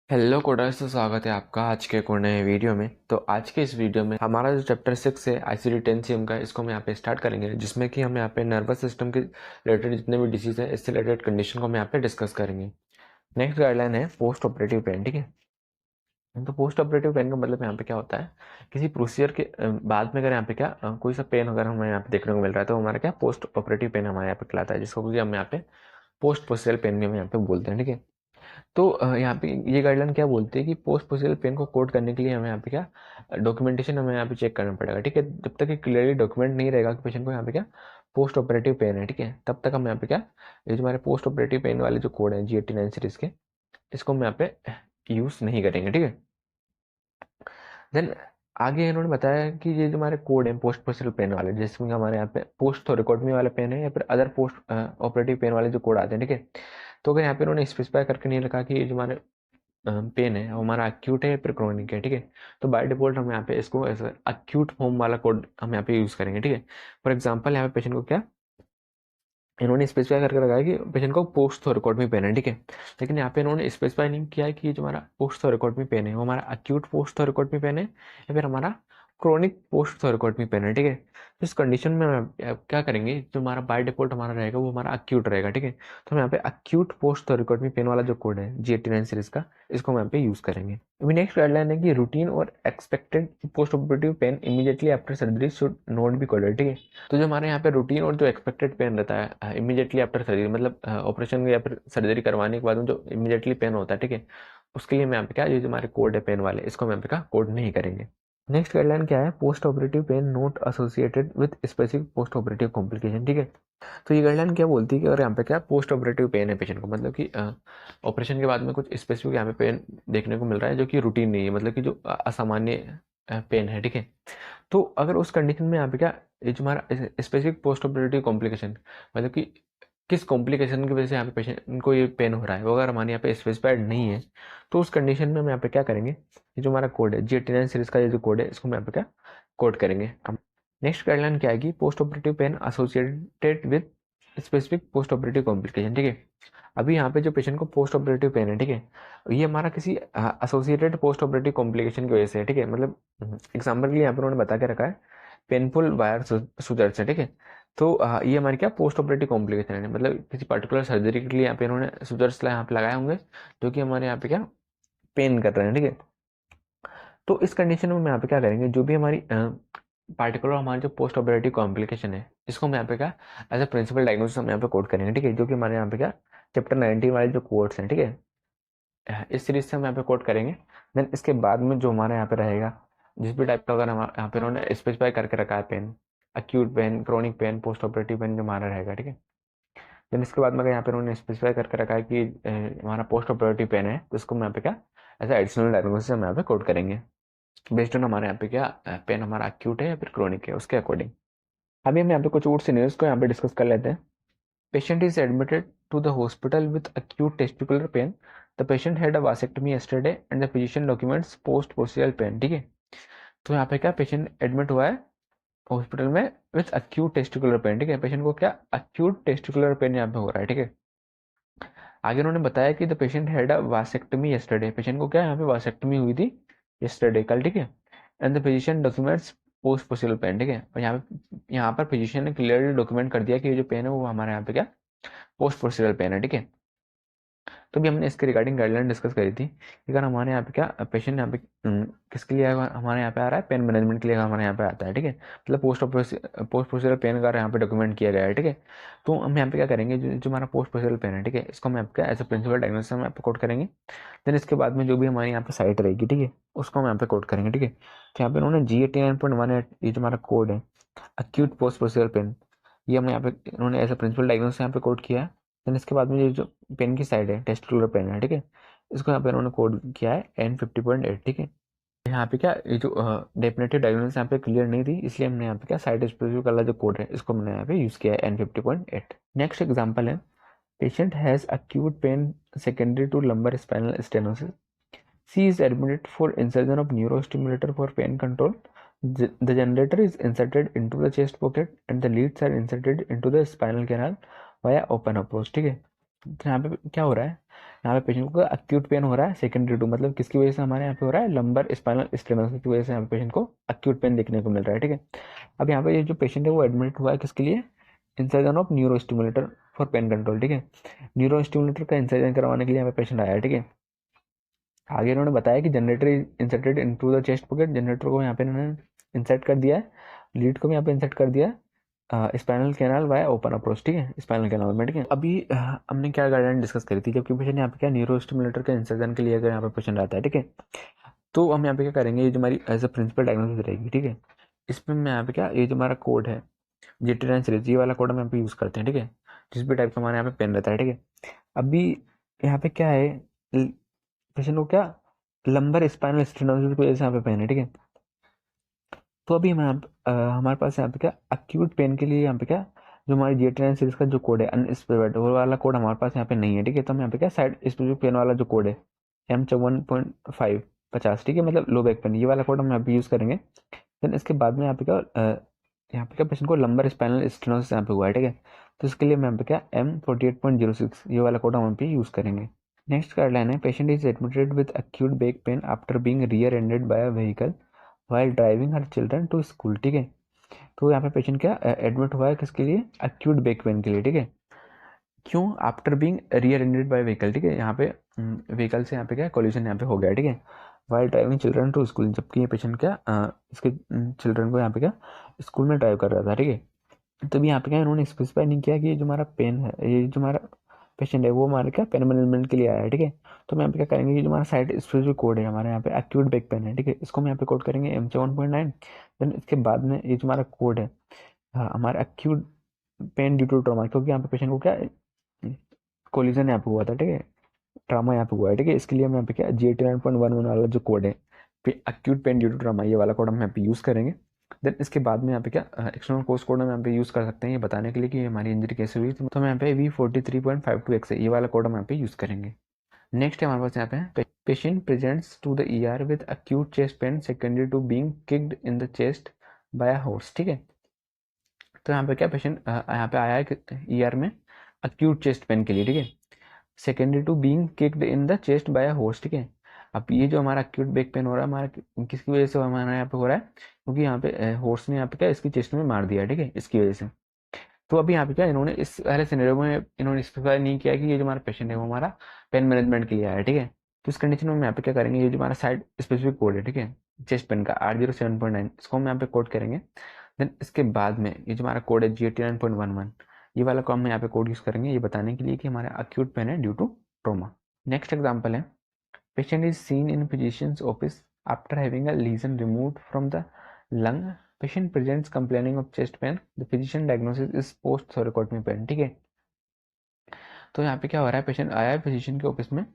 Hello coders, तो स्वागत है आपका आज के एक और नए वीडियो में। तो आज के इस वीडियो में हमारा जो चैप्टर 6 है ICD-10 का, इसको हम यहाँ पे स्टार्ट करेंगे, जिसमें कि हम यहाँ पे नर्वस सिस्टम के रिलेटेड जितने भी डिसीज है इससे रिलेटेड कंडीशन को हम यहाँ पे डिस्कस करेंगे। नेक्स्ट गाइडलाइन है पोस्ट ऑपरेटिव पेन। ठीक है, तो पोस्ट ऑपरेटिव पेन का मतलब यहाँ पे क्या होता है, किसी प्रोसीजर के बाद में अगर यहाँ पे क्या कोई सा पेन अगर हमें यहाँ पे देखने को मिल रहा है तो हमारा क्या पोस्ट ऑपरेटिव पेन हमारे यहाँ पे कहलाता है, जिसको कि हम यहाँ पे पोस्ट पोस्टल पेन भी हम यहाँ पे बोलते हैं। ठीक है, तो यहाँ पे ये गाइडलाइन क्या बोलती है कि पोस्ट पोस्टल पेन को कोड करने के लिए हमें यहाँ पे क्या डॉक्यूमेंटेशन हमें यहाँ पे चेक करना पड़ेगा। ठीक है, जब तक क्लियरली डॉक्यूमेंट नहीं रहेगा कि पेशेंट को यहाँ पे क्या पोस्ट ऑपरेटिव पेन है, ठीक है, तब तक हम यहाँ पे क्या ये जो हमारे पोस्ट ऑपरेटिव पेन वाले जो कोड है G89 सीरीज के, इसको हम यहाँ पे यूज नहीं करेंगे। ठीक है, देन आगे इन्होंने बताया कि ये जो हमारे कोड है पोस्ट पोस्टल पेन वाले, जिसमें हमारे यहाँ पे पोस्ट थोरेकोटमी वाले पेन है या फिर अदर पोस्ट ऑपरेटिव पेन वाले जो कोड आते हैं। ठीक है, तो अगर यहाँ पे उन्होंने स्पेसिफाई करके नहीं रखा कि ये जो हमारे पेन है वो हमारा अक्यूट है या फिर क्रोनिक है, ठीक है, तो बाय डिफॉल्ट हम यहाँ पे इसको ऐसा अक्यूट फॉर्म वाला कोड हम यहाँ पे यूज करेंगे। ठीक है, फॉर एग्जांपल यहाँ पे पेशेंट को क्या इन्होंने स्पेसिफाई करके रखा है कि पेशेंट को पोस्ट थोरेकोटमी पेन है। ठीक है, लेकिन यहाँ पे इन्होंने स्पेसिफाई नहीं किया है कि जो हमारा पोस्ट थोरेकोटमी पेन है वो हमारा अक्यूट पोस्ट थोरेकोटमी पेन है या फिर हमारा क्रोनिक पोस्ट थोरेकोटमी पेन है। ठीक है, तो इस कंडीशन में हम क्या करेंगे, जो हमारा बाय डिफॉल्ट हमारा रहेगा वो हमारा अक्यूट रहेगा। ठीक है, तो हम यहाँ पे अक्यूट पोस्ट थोरेकोटमी पेन वाला जो कोड है G89 सीरीज का, इसको हम यहाँ पे यूज करेंगे। अभी नेक्स्ट गाइडलाइन है कि रूटीन और expected post operative pain immediately after surgery should not be coded. ठीक है, तो जो हमारे यहाँ पे रूटीन और जो एक्सपेक्टेड पेन रहता है इमीडिएटली आफ्टर सर्जरी, मतलब ऑपरेशन या फिर सर्जरी करवाने के बाद में जो इमीडिएटली पेन होता है, ठीक है, उसके लिए मैं यहाँ पे क्या ये जो हमारे कोड है पेन वाले, इसको हम यहाँ पे क्या कोड नहीं करेंगे। नेक्स्ट गाइडलाइन क्या है, post operative pain not associated with specific post operative complication. ठीक है, तो ये गाइडलाइन क्या बोलती है कि अगर यहाँ पे क्या पोस्ट ऑपरेटिव पेन है पेशेंट को, मतलब कि ऑपरेशन के बाद में कुछ स्पेसिफिक यहाँ पे पेन देखने को मिल रहा है जो कि रूटीन नहीं है, मतलब कि जो असामान्य पेन है। ठीक है, तो अगर उस कंडीशन में यहाँ पे क्या ये जो हमारा स्पेसिफिक पोस्ट ऑपरेटिव कॉम्प्लिकेशन, मतलब कि किस कॉम्प्लिकेशन की वजह से यहाँ पे पेशेंट को ये पेन हो रहा है, वो अगर हमारे यहाँ पे स्पेसिफाइड नहीं है, तो उस कंडीशन में हम यहाँ पे क्या करेंगे, ये जो हमारा कोड है G89 सीरीज का ये जो कोड है, इसको हम यहाँ पे क्या कोड करेंगे। नेक्स्ट गाइडलाइन क्या आएगी, post operative pen associated with specific post operative complication. ठीक है, अभी यहाँ पे जो पेशेंट को पोस्ट ऑपरेटिव पेन है, ठीक है, ये हमारा किसी एसोसिएटेड पोस्ट ऑपरेटिव कॉम्प्लिकेशन की वजह से है। ठीक है, मतलब एग्जाम्पल के लिए यहाँ पे उन्होंने बता के रखा है पेनफुल वायर सुजर से। ठीक है, तो ये हमारी क्या पोस्ट ऑपरेटिव कॉम्प्लिकेशन है, मतलब किसी पर्टिकुलर सर्जरी के लिए यहाँ पे इन्होंने सुजर्स यहाँ पे लगाए होंगे जो कि हमारे यहाँ पे क्या पेन कर रहे हैं। ठीक है, तो इस कंडीशन में हम यहाँ पे क्या करेंगे, जो भी हमारी पार्टिकुलर हमारी जो पोस्ट ऑपरेटिव कॉम्प्लिकेशन है, इसको हम यहाँ पे क्या एज ए प्रिंसिपल डायग्नोसिस हम यहाँ पे कोड करेंगे। ठीक है, जो कि हमारे यहाँ पे क्या चैप्टर 19 वाले जो कोड्स हैं, ठीक है, इस सीरीज से हम यहाँ पे कोड करेंगे। देन इसके बाद में जो हमारे यहाँ पे रहेगा, जिस भी टाइप का अगर हम यहाँ पे उन्होंने स्पेसिफाई करके रखा है pain, acute pain, chronic pain, post operative pain जो हमारा रहेगा। ठीक है, देन इसके बाद में अगर यहाँ पे उन्होंने स्पेसिफाई करके रखा है कि हमारा पोस्ट ऑपरेटिव पेन है, तो इसको हम यहाँ पे क्या ऐसा एडिशनल डायग्नोसिस हम यहाँ पे कोड करेंगे बेस्ड ऑन हमारे यहाँ पे क्या पेन हमारा अक्यूट है या फिर क्रोनिक है उसके अकॉर्डिंग। अभी हम यहाँ पे कुछ और सिनेरियोस को यहाँ पे डिस्कस कर लेते हैं। Patient is admitted to the hospital with acute testicular pain. The patient had a vasectomy yesterday and the physician documents post procedural pain. ठीक है, तो यहाँ पे क्या पेशेंट एडमिट हुआ है हॉस्पिटल में विथ acute testicular pain। ठीक है, पेशेंट को क्या acute testicular pain यहाँ पे हो रहा है। ठीक है, आगे उन्होंने बताया कि the patient had a vasectomy yesterday, patient को क्या यहाँ पे वासेक्टमी हुई थी yesterday कल। ठीक है, and the physician documents post procedural pain. ठीक है, और यहाँ पर फिजिशियन ने क्लियरली डॉक्यूमेंट कर दिया कि ये जो पेन है वो हमारे यहाँ पे क्या पोस्ट प्रोसीजरल पेन है। ठीक है, तो भी हमने इसके रिगार्डिंग गाइडलाइन डिस्कस करी थी कि अगर हमारे यहाँ पे क्या पेशेंट यहाँ पे किसके लिए हमारे यहाँ पे आ रहा है, पेन मैनेजमेंट के लिए हमारे यहाँ पे आता है। ठीक है, मतलब पोस्ट प्रोसीजरल पेन का यहाँ पे डॉक्यूमेंट किया गया है। ठीक है, तो हम यहाँ पे क्या करेंगे, जो हमारा पोस्ट प्रोसीजरल पेन है, ठीक है, इसको हम यहाँ पे क्या एज ए प्रिंसिपल डायग्नोसिस हम यहाँ पे कोड करेंगे। देन इसके बाद में जो भी हमारे यहाँ पे साइट रहेगी, ठीक है, उसको हम यहाँ पे कोड करेंगे। ठीक है, तो यहाँ पे उन्होंने G89.18 ये जो हमारा कोड है अक्यूट पोस्ट प्रोसीजरल पेन, ये हम यहाँ पे इन्होंने एज ए प्रिंसिपल डायग्नोसिस यहाँ पे कोड किया है। देन इसके बाद में ये जो पेन की साइड है टेस्टिकुलर पेन है, ठीक है, इसको यहाँ पे इन्होंने कोड किया है N50.8। ठीक है, यहाँ पे क्या ये जो डेफिनेटिव डायग्नोसिस यहाँ पे क्लियर नहीं थी, इसलिए हमने यहाँ पे क्या साइट स्पेसिफिक वाला जो कोड है इसको हमने यहाँ पे यूज किया है N50.8। नेक्स्ट एग्जाम्पल है, patient has acute pain secondary to lumbar spinal stenosis. She is admitted for insertion of neurostimulator for pain control. The generator is inserted into the chest pocket and the leads are inserted into the spinal canal via open approach। ठीक है, तो यहाँ पे क्या हो रहा है, यहाँ पे पेशेंट को एक्यूट पेन हो रहा है सेकेंडरी टू, मतलब किसकी वजह से हमारे यहाँ पे हो रहा है, लंबर स्पाइनल स्टेनोसिस की वजह से यहाँ पे पेशेंट को एक्यूट पेन देखने को मिल रहा है। ठीक है, अब यहाँ पे ये जो पेशेंट है वो एडमिट हुआ है किसके लिए, insertion of neuro stimulator for pain control. ठीक है, न्यूरो स्टिमुलेटर का इंसर्जन करवाने के लिए यहाँ पे पेशेंट आया है। ठीक है, आगे इन्होंने बताया कि generator inserted into the chest pocket, generator को यहाँ पे इन्होंने इंसर्ट कर दिया है, लीड को भी यहाँ पे इंसर्ट कर दिया है, spinal canal via open approach. ठीक है, स्पाइनल कैनाल में। ठीक है, अभी हमने क्या गाइडलाइन डिस्कस करी थी, जबकि पेशेंट यहाँ पे क्या न्यूरो स्टिमुलेटर के इंसर्जन के लिए अगर यहाँ पे पेशेंट आता है, ठीक है, तो हम यहाँ पे क्या करेंगे, ये जो हमारी एज अ प्रिंसिपल डायग्नोसिस रहेगी। ठीक है, इसमें मैं यहाँ पे क्या, ये जो हमारा कोड है GT9 सीरीज, ये वाला कोड हम यहाँ पे यूज़ करते हैं। ठीक है, जिस भी टाइप का हमारे यहाँ पे पेन रहता है। ठीक है, अभी यहाँ पे क्या है, पेशेंट को क्या लंबर स्पाइनल स्टेनोसिस की वजह से यहाँ पे पेन है। ठीक है, तो अभी हमारे पास यहाँ पे क्या एक्यूट पेन के लिए यहाँ पे क्या, जो हमारी GT9 सीरीज का जो कोड है अनस्पेसिफाइड, वो वाला कोड हमारे पास यहाँ पे नहीं है। ठीक है, तो हम यहाँ पे क्या साइड स्पेसिफिक पेन वाला जो कोड है M51.5 ठीक है, मतलब लो बैक पेन, ये वाला कोड हम यहाँ पे यूज़ करेंगे। देन इसके बाद में यहाँ पे क्या पेशेंट को लंबर स्पाइनल स्टेनोसिस यहाँ पे हुआ है। ठीक है, तो इसके लिए हम यहाँ पे क्या M48.06 ये वाला कोड हम यहाँ पे यूज़ करेंगे। नेक्स्ट गाइडलाइन है, patient is admitted with acute back pain after being rear ended by a vehicle while driving her children to school. ठीक है, तो यहाँ पे पेशेंट क्या एडमिट हुआ है किसके लिए, एक्यूट बैक पेन के लिए। ठीक है, क्यों, after being rear ended by vehicle. ठीक है, यहाँ पे व्हीकल से यहाँ पे क्या कोलिजन यहाँ पे हो गया। ठीक है, while driving children to school, जबकि ये पेशेंट क्या इसके चिल्ड्रन को यहाँ पे क्या स्कूल में ड्राइव कर रहा था। ठीक है, तो भी यहाँ पे क्या इन्होंने स्पेसिफाई नहीं किया कि ये जो हमारा पेन है, ये जो हमारा पेशेंट है वो हमारे क्या पेन मैनेजमेंट के लिए आया है। ठीक है, तो हम यहाँ पे क्या करेंगे, ये जो हमारा साइड स्पेसिफिक कोड है हमारे यहाँ पे एक्यूट बैक पेन है। ठीक है, इसको हम यहाँ पे कोड करेंगे M51.9। देन इसके बाद में ये जो हमारा कोड है, हाँ, हमारा acute pain due to trauma, क्योंकि यहाँ पे पेशेंट को क्या कोलिजन यहाँ पे हुआ था। ठीक है, ट्रामा यहाँ पे हुआ है। ठीक है, इसके लिए हम यहाँ पे क्या G89.11 वाला जो कोड है acute pain due to trauma, ये वाला कोड हम यहाँ पे यूज़ करेंगे। देन इसके बाद में यहाँ पे क्या एक्सटर्नल कोर्स कोड हम यहाँ पे यूज़ कर सकते हैं ये बताने के लिए कि हमारी इंजरी कैसे हुई, तो हम यहाँ पे V43.52X है, ये वाला कोड हम यहाँ पे यूज़ करेंगे। नेक्स्ट है हमारे पास यहाँ पे patient presents to the ER with acute chest pain secondary to being kicked in the chest by a horse. ठीक है, तो यहाँ पे क्या पेशेंट यहाँ पे आया है ER में acute चेस्ट पेन के लिए। ठीक है, secondary to being kicked in the chest by a horse. ठीक है, अब ये जो हमारा एक्यूट बैक पेन हो रहा है हमारा किसकी वजह से हमारा यहाँ पे हो रहा है, क्योंकि यहाँ पे हॉर्स ने यहाँ पे क्या इसकी चेस्ट में मार दिया है। ठीक है, इसकी वजह से। तो अभी यहाँ पे क्या इन्होंने इस पहले सिनेरियो में इन्होंने स्पेसिफाई नहीं किया कि ये जो हमारा पेशेंट है वो हमारा पेन मैनेजमेंट के लिए आया है। ठीक है, तो इस कंडीशन में हम यहाँ पे क्या करेंगे, ये जो हमारा साइड स्पेसिफिक कोड है, ठीक है, चेस्ट पेन का R07.9, इसको हम यहाँ पे कोड करेंगे। देन इसके बाद में ये जो हमारा कोड है G89.11, ये वाला को हम यहाँ पे कोड यूज करेंगे ये बताने के लिए कि हमारा अक्यूट पेन है due to trauma. Next example है, patient is seen in physician's office after having a lesion removed from the lung, patient presents complaining of chest pain, the physician diagnosis is post thoracotomy pain. ठीक है, तो यहाँ पे क्या हो रहा है, पेशेंट आया है फिजिशियन के ऑफिस में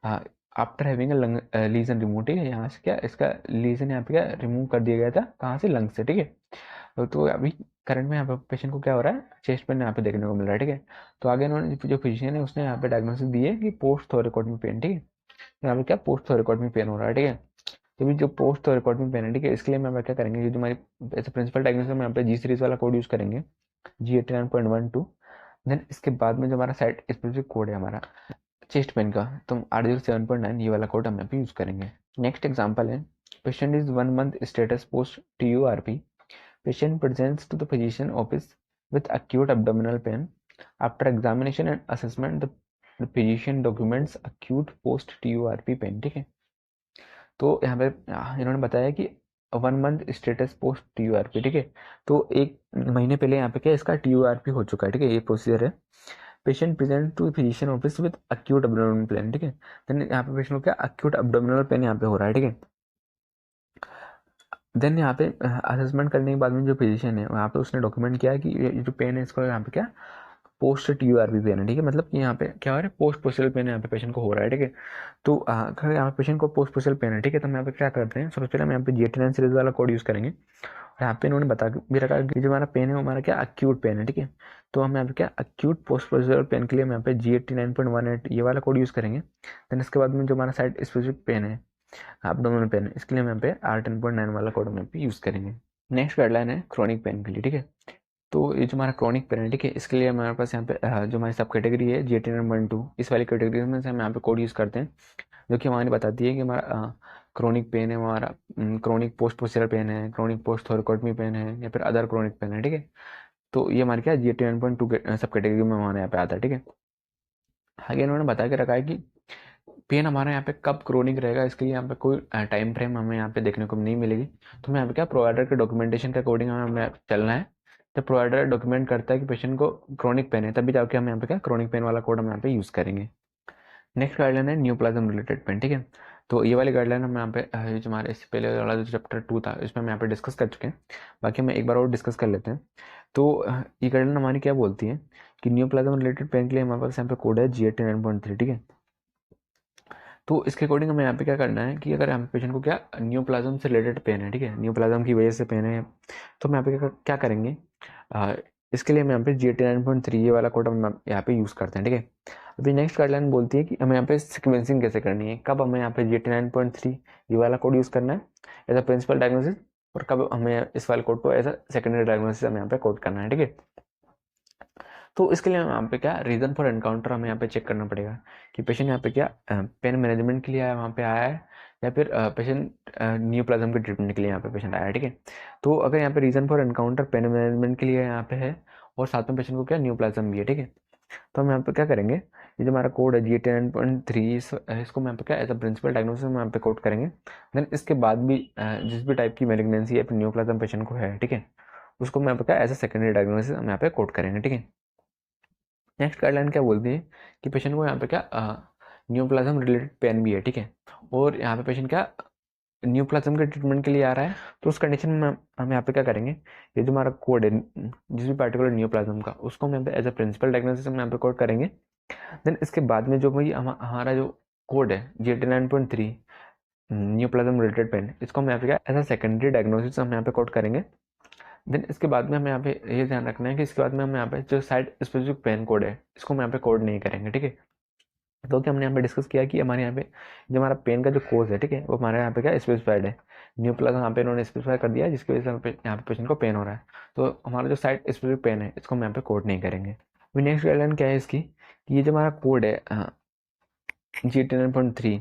after having a lung lesion remove. ठीक है, यहाँ से क्या इसका लीजन यहाँ पे क्या रिमूव कर दिया गया था, कहाँ से, लंग से। ठीक है, तो अभी करंट में यहाँ पे पेशेंट को क्या हो रहा है, चेस्ट पेन यहाँ पे देखने को मिल रहा है। ठीक है, तो आगे इन्होंने जो फिजिशियन है उसने यहाँ पे डायग्नोसिस दी है कि पोस्ट थोरेकोटमी पेन। ठीक है, तो यहाँ पे क्या पोस्ट थोरेकोटमी पेन हो रहा है। ठीक है, तो भी जो पोस्ट थोरेकोटमी पेन है, ठीक है, इसके लिए मैं क्या करेंगे, जो हमारी ऐसे प्रिंसिपल डायग्नोसिस में यहाँ पे जी सीरीज वाला कोड यूज करेंगे G89.12। देन इसके बाद में जो हमारा साइट स्पेसिफिक कोड है हमारा चेस्ट पेन का, तो R07.9 ये वाला कोड हम यहाँ पे यूज करेंगे। नेक्स्ट एग्जांपल है, patient is 1 month status post TURP, patient presents to the physician office with acute abdominal pain. After examination and assessment, the physician documents acute post TURP pain। ठीक है, तो यहाँ पे इन्होंने बताया कि 1 मंथ स्टेटस पोस्ट TURP। ठीक है, तो 1 महीने पहले यहाँ पे क्या इसका TURP हो चुका है। ठीक है, ये प्रोसीजर है। Patient present to physician office with acute abdominal pain। ठीक है, देन यहाँ पे पेशेंट को क्या acute abdominal pain यहाँ पे हो रहा है। ठीक है, देन यहाँ पे असेसमेंट करने के बाद में जो फिजिशियन है वहाँ पे उसने डॉक्यूमेंट किया है कि ये जो पेन है इसको यहाँ पे क्या पोस्ट TURP पेन है। ठीक है, मतलब कि यहाँ पे क्या हो रहा है, पोस्ट पोस्टल पेन यहाँ पे पेशेंट को हो रहा है। ठीक है, तो अगर यहाँ पे पेशेंट को पोस्ट पोस्टल पेन है, ठीक है, तो हम यहाँ पे क्या करते हैं, सबसे पहले हम यहाँ पे G89 सीरीज वाला कोड यूज़ करेंगे। और यहाँ पे इन्होंने बता भी रखा कि जो हमारा पेन है वो हमारा क्या अक्यूट पेन है। ठीक है, तो हम यहाँ पे क्या अक्यूट पोस्ट पोस्टल पेन के लिए हम यहाँ पे G89.18 ये वाला कोड यूज़ करेंगे। देन इसके बाद में जो हमारा साइड स्पेसिफिक पेन है एब्डोमिनल पेन, इसके लिए हम यहाँ पे R10.9 वाला कोड हम यहाँ पे यूज़ करेंगे। नेक्स्ट गाइडलाइन है क्रोनिक पेन के लिए। ठीक है, तो ये जो हमारा क्रॉनिक पेन है, ठीक है, इसके लिए हमारे पास यहाँ पे जो हमारी सब कैटेगरी है GATN-1-2, इस वाली कैटेगरी में से हम यहाँ पे कोड यूज़ करते हैं, जो कि हमारी बताती है कि हमारा क्रॉनिक पेन है, हमारा क्रॉनिक पोस्ट पोस्चरल पेन है, क्रॉनिक पोस्ट थोरैकोटॉमी पेन है, या फिर अदर क्रॉनिक पेन है, ठीक है। तो ये हमारे क्या GATN-1-2 सब कैटेगरी में हमारे यहाँ पे आता है, ठीक है। आगे इन्होंने बता के रखा है कि पेन हमारे यहाँ पे कब क्रोनिक रहेगा, इसके लिए यहाँ पे कोई टाइम फ्रेम हमें यहाँ पे देखने को नहीं मिलेगी। तो हमें यहाँ पे क्या प्रोवाइडर के डॉक्यूमेंटेशन के अकॉर्डिंग हमें चलना है। जब प्रोवाइडर डॉक्यूमेंट करता है कि पेशेंट को क्रोनिक पेन है, तभी जाके हम यहाँ पे क्या क्रोनिक पेन वाला कोड हम यहाँ पे यूज़ करेंगे। नेक्स्ट गाइडलाइन है न्यूप्लाज्म रिलेटेड पेन, ठीक है। तो ये वाली गाइडलाइन हम यहाँ पे ये जो हमारे इससे पहले वाला जो चैप्टर 2 था, इसमें हम यहाँ पे डिस्कस कर चुके हैं। बाकी हम एक बार और डिस्कस कर लेते हैं। तो ये गाइडलाइन हमारी क्या बोलती है कि न्यूप्लाज्म रिलेटेड पेन के लिए हमारे पास यहाँ पे कोड है GATN-9.3, ठीक है। तो इसके अकॉर्डिंग हमें यहाँ पे क्या करना है कि अगर हम पेशेंट को क्या न्यूप्लाज्म से रिलेटेड पेन है, ठीक है, न्यूप्लाज्म की वजह से पेन है, तो हम यहाँ पे क्या करेंगे, इसके लिए हम यहाँ पे GATN-9.3 ये वाला कोड हम यहाँ पे यूज़ करते हैं, ठीक है। अभी नेक्स्ट गाइडलाइन बोलती है कि हमें यहाँ पे सिक्वेंसिंग कैसे करनी है, कब हमें यहाँ पे GATN-9.3 ये वाला कोड यूज़ करना है एज अ प्रिंसिपल डायग्नोसिस, और कब हमें इस वाले कोड को एज अ सेकेंडरी डायग्नोसिस हमें यहाँ पे कोड करना है, ठीक है। तो इसके लिए यहाँ पे क्या रीज़न फॉर एनकाउंटर हमें यहाँ पे चेक करना पड़ेगा कि पेशेंट यहाँ पे क्या पेन मैनेजमेंट के लिए वहाँ पे आया है, या फिर पेशेंट न्यूप्लाज्म के ट्रीटमेंट के लिए यहाँ पे पेशेंट आया है, ठीक है। तो अगर यहाँ पे reason for encounter pain management के लिए यहाँ पे है, और साथ में पेशेंट को क्या न्यूप्लाज्म भी है, ठीक है, तो हम यहाँ पे क्या करेंगे, ये जो हमारा कोड है GATN-9.3, इसको हम यहाँ पे क्या एज अ प्रिंसिपल डायग्नोसिस हम यहाँ पे कोड करेंगे। देन इसके बाद भी जिस भी टाइप की मैलिग्नेंसी या फिर न्यूप्लाज्म पेशेंट को है, ठीक है, उसको हम यहाँ पे क्या एज अ सेकेंडरी डायग्नोसिस हम यहाँ पे कोड करेंगे, ठीक है। नेक्स्ट गाइडलाइन क्या बोलती है कि पेशेंट को यहाँ पे क्या न्यूप्लाज्म रिलेटेड पेन भी है, ठीक है, और यहाँ पे पेशेंट क्या न्यूप्लाज्म के ट्रीटमेंट के लिए आ रहा है, तो उस कंडीशन में हम यहाँ पे क्या करेंगे, ये जो हमारा कोड है जिस भी पार्टिकुलर न्यूप्लाज्म का, उसको हम यहाँ पे एज अ प्रिंसिपल डायग्नोसिस हम यहाँ पे कोड करेंगे। देन इसके बाद में जो भाई हमारा जो कोड है GATN-9.3 न्यूप्लाज्म रिलेटेड पेन, इसको हम यहाँ पे क्या एज अ सेकेंडरी डायग्नोसिस हम यहाँ पे कोड करेंगे। देन इसके बाद में हमें यहाँ पे ये ध्यान रखना है कि इसके बाद में हम यहाँ पे जो साइट स्पेसिफिक पेन कोड है, इसको हम यहाँ पे कोड नहीं करेंगे, ठीक है। तो क्या हमने यहाँ पे डिस्कस किया कि हमारे यहाँ पे जो हमारा पेन का जो कोज है, ठीक है, वो हमारे यहाँ पे क्या स्पेसिफाइड है, न्यूप्लाज्म यहाँ पे इन्होंने स्पेसिफाई कर दिया है, जिसकी वजह से यहाँ पे पेशेंट को पेन हो रहा है। तो हमारा जो साइट स्पेसिफिक पेन है, इसको हम यहाँ पे कोड नहीं करेंगे। अभी नेक्स्ट गाइडलाइन क्या है इसकी, कि ये जो हमारा कोड है GATN-9.3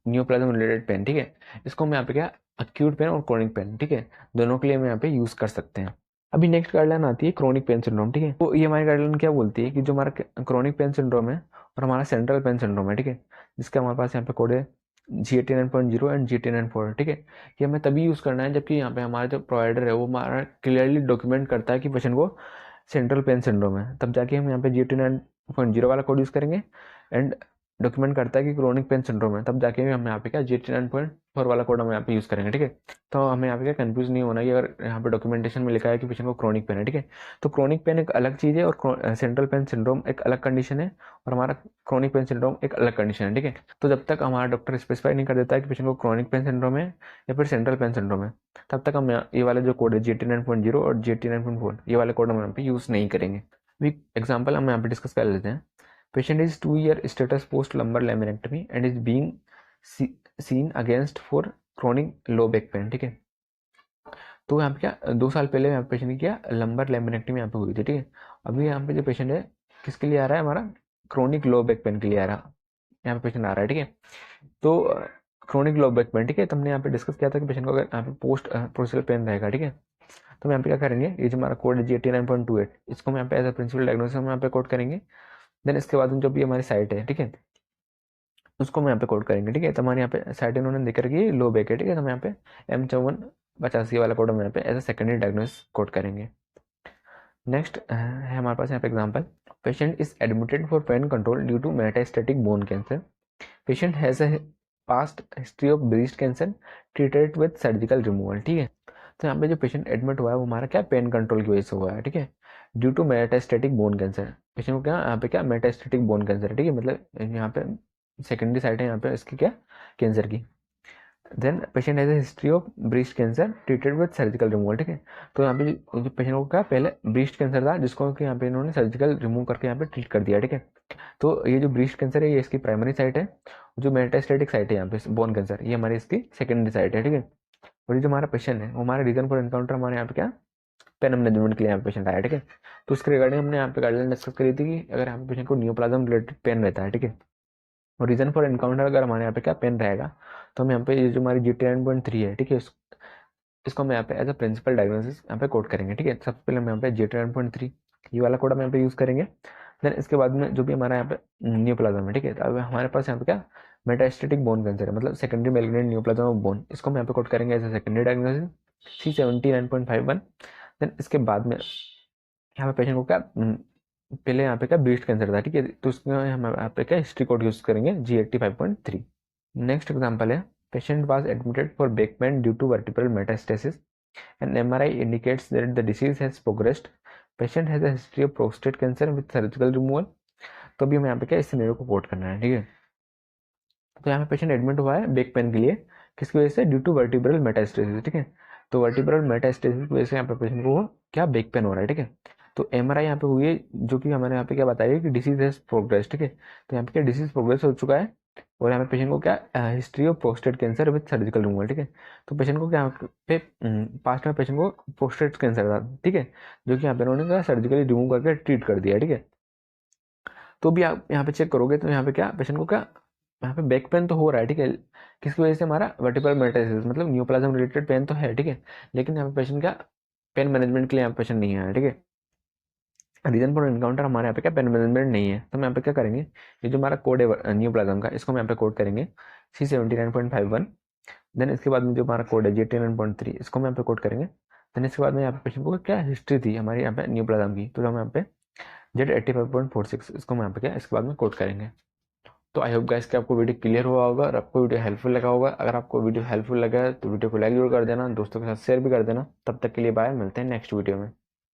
न्यूप्लाज्म रिलेटेड पेन, ठीक है, इसको हम यहाँ पे क्या अक्यूट पेन और क्रोनिक पेन, ठीक है, दोनों के लिए हम यहाँ पे यूज कर सकते हैं। अभी नेक्स्ट गाइडलाइन आती है क्रोनिक पेन सिंड्रोम, ठीक है। तो ये हमारी गाइडलाइन क्या बोलती है कि जो हमारा क्रोनिक पेन सिंड्रोम है और हमारा सेंट्रल पेन सिंड्रोम है, ठीक है, जिसका हमारे पास यहाँ पे कोड है GATN-9.0 एंड GATN-9.4, ठीक है, ये हमें तभी यूज़ करना है जबकि यहाँ पे हमारा जो प्रोवाइडर है वो हमारा क्लियरली डॉक्यूमेंट करता है कि पेशेंट को सेंट्रल पेन सिंड्रोम है, तब जाके हम यहाँ पे GATN-9.0 वाला कोड यूज़ करेंगे। एंड डॉक्यूमेंट करता है कि क्रोनिक पेन सिंड्रोम है, तब जाके हम यहाँ पे क्या GATN-9.4 वाला कोड हम यहाँ पे यूज़ करेंगे, ठीक है। तो हमें यहाँ पे क्या कंफ्यूज नहीं होना कि अगर यहाँ पे डॉक्यूमेंटेशन में लिखा है कि पेशेंट को क्रोनिक पेन है, ठीक है, तो क्रोनिक पेन एक अलग चीज़ है और सेंट्रल पेन सिंड्रोम एक अलग कंडीशन है, और हमारा क्रोनिक पेन सिंड्रोम एक अलग कंडीशन है, ठीक है। तो जब तक हमारा डॉक्टर स्पेसिफाई नहीं कर देता है कि पेशेंट को क्रोनिक पेन सिंड्रोम है या फिर सेंट्रल पेन सिंड्रोम है, तब तक हम ये वाला जो कोड है GATN-9.0 और GATN-9.4 ये वाले कोड हम यहाँ पे यूज़ नहीं करेंगे। अभी एग्जाम्पल हम यहाँ पे डिस्कस कर लेते हैं। Patient is 2-year status post lumbar laminectomy and is being seen against for chronic low back pain, ठीक है। तो यहाँ पे क्या 2 साल पहले यहाँ पेशेंट की क्या लंबर लेमिनेक्टमी यहाँ पे हुई थी, ठीक है। अभी यहाँ पे जो पेशेंट है किसके लिए आ रहा है, हमारा क्रोनिक लो बैक पेन के लिए आ रहा है, यहाँ पे पेशेंट आ रहा है, ठीक है। तो क्रोनिक लो बैक पेन, ठीक है, तो हमने यहाँ पे डिस्कस किया था कि पेशेंट को अगर यहाँ पे पोस्ट प्रोसीजर पेन रहेगा, ठीक है, तो हम यहाँ पे क्या करेंगे, ये जो हमारा कोड है GATN-9.28, इसको हम यहाँ पे एज अ प्रिंसिपल डायग्नोसिस हम यहाँ पे कोड करेंगे। देन इसके बाद जो भी हमारी साइट है, ठीक है, उसको हम यहाँ पे कोड करेंगे, ठीक है। तो हमारे यहाँ पे साइट इन्होंने देख रखी है लो बैक है, ठीक है, तो हम यहाँ पे M5485 वाला कोड हम यहाँ पे as a secondary diagnosis code करेंगे। नेक्स्ट है हमारे पास यहाँ पे example, patient is admitted for pain control due to metastatic bone cancer, patient has a past history of breast cancer treated with surgical removal, ठीक है। तो यहाँ पे जो पेशेंट एडमिट हुआ है वो हमारा क्या पेन कंट्रोल की वजह से हुआ है, ठीक है, due to metastatic bone cancer. Patient को क्या यहाँ पे क्या मेटास्टेटिक बोन कैंसर है, ठीक है, मतलब यहाँ पे सेकेंडरी साइट है यहाँ पे इसकी क्या कैंसर की। Then patient has a history of breast cancer treated with surgical removal, ठीक है। तो यहाँ पे जो पेशेंट को क्या पहले ब्रेस्ट कैंसर था, जिसको कि यहाँ पे इन्होंने सर्जिकल रिमूव करके यहाँ पे ट्रीट कर दिया, ठीक है। तो ये जो ब्रेस्ट कैंसर है ये इसकी प्राइमरी साइट है, जो मेटास्टेटिक साइट है यहाँ पे बोन कैंसर ये हमारी इसकी सेकेंडरी साइट है, ठीक है। और ये जो हमारा पेशेंट है वो हमारा रीजन फॉर एनकाउंटर हमारे यहाँ पे क्या पेन मैनेजमेंट के लिए यहाँ पे पेशेंट आया, ठीक है। तो उसके रिगार्डिंग हमने यहाँ पे गाइडलाइन डिस्कस करी थी कि अगर यहाँ पे पेशेंट को नियोप्लाज्म रिलेटेड पेन रहता है, ठीक है, और रीजन फॉर एनकाउंटर अगर हमारे यहाँ पे क्या पेन रहेगा, तो हम यहाँ पे ये जो हमारी GT9.3 है, ठीक है, इसको हम यहाँ पे एज अ प्रिंसिपल डायग्नोसिस यहाँ पे कोड करेंगे, ठीक है। सबसे पहले हम यहाँ पे GT9.3 ये वाला कोड हम यहाँ पे यूज करेंगे। देन इसके बाद में जो भी हमारा यहाँ पे नियोप्लाज्म है, ठीक है, अब हमारे पास यहाँ पे क्या मेटास्टेटिक बोन कैंसर है, मतलब secondary malignant neoplasm of bone, इसको हम यहाँ पे कोड करेंगे as a secondary diagnosis C79.51। Then इसके बाद में यहाँ पे पेशेंट को क्या पहले यहाँ पे क्या ब्रेस्ट कैंसर था, ठीक है, तो उसमें हम यहाँ पे क्या हिस्ट्री कोड यूज करेंगे G85.3। नेक्स्ट एग्जाम्पल है patient was admitted for back pain due to vertebral metastasis and MRI indicates that the disease has progressed. Patient has a history of prostate cancer with surgical removal। तो अभी हमें यहाँ पे क्या इस scenario को coat करना है, ठीक है। तो यहाँ पे पेशेंट एडमिट हुआ है बैक पेन के लिए, किसकी वजह से, ड्यू टू वर्टिब्रल मेटास्टेसिस, ठीक है। तो वर्टिब्रल मेटास्टेसिस की वजह से यहाँ पे पेशेंट को क्या बैक पेन हो रहा है, ठीक है। तो MRI यहाँ पे हुई है जो कि हमारे यहाँ पे क्या बता रही है कि डिसीज हैज प्रोग्रेस, ठीक है। तो यहाँ पे क्या डिसीज प्रोग्रेस हो चुका है और यहाँ पे पेशेंट को क्या history of prostate cancer with surgical removal, ठीक है। तो पेशेंट को क्या यहाँ पे पास्ट में पेशेंट को प्रोस्टेट कैंसर था, ठीक है, जो कि यहाँ पे उन्होंने क्या सर्जिकली रिमूव करके ट्रीट कर दिया, ठीक है। तो भी आप यहाँ पे चेक करोगे तो यहाँ पे क्या पेशेंट को क्या यहाँ पे बैक पेन तो हो रहा है, ठीक है, किसकी वजह से, हमारा वर्टिब्रल मेटास्टेसिस मतलब नियोप्लाज्म रिलेटेड पेन तो है, ठीक है, लेकिन यहाँ पे पेशेंट क्या पेन मैनेजमेंट के लिए यहाँ पे पेशेंट नहीं आया, ठीक है। रीजन फॉर एनकाउंटर हमारे यहाँ पे क्या पेन मैनेजमेंट नहीं है, तो हम यहाँ पे क्या करेंगे, ये जो हमारा कोड है नियोप्लाज्म का, इसको हम यहाँ पे कोड करेंगे C79.51। देन इसके बाद में जो हमारा कोड है GT9.3, इसको हम यहाँ पे कोड करेंगे। देन इसके बाद में यहाँ पे पेशेंट को क्या हिस्ट्री थी हमारी यहाँ पे नियोप्लाज्म की, तो हम यहाँ पे Z85.46 इसको हम यहाँ पे क्या इसके बाद में कोड करेंगे। तो आई होप गाइस कि आपको वीडियो क्लियर हुआ होगा और आपको वीडियो हेल्पफुल लगा होगा। अगर आपको वीडियो हेल्पफुल लगा है तो वीडियो को लाइक जरूर कर देना, दोस्तों के साथ शेयर भी कर देना। तब तक के लिए बाय, मिलते हैं नेक्स्ट वीडियो में।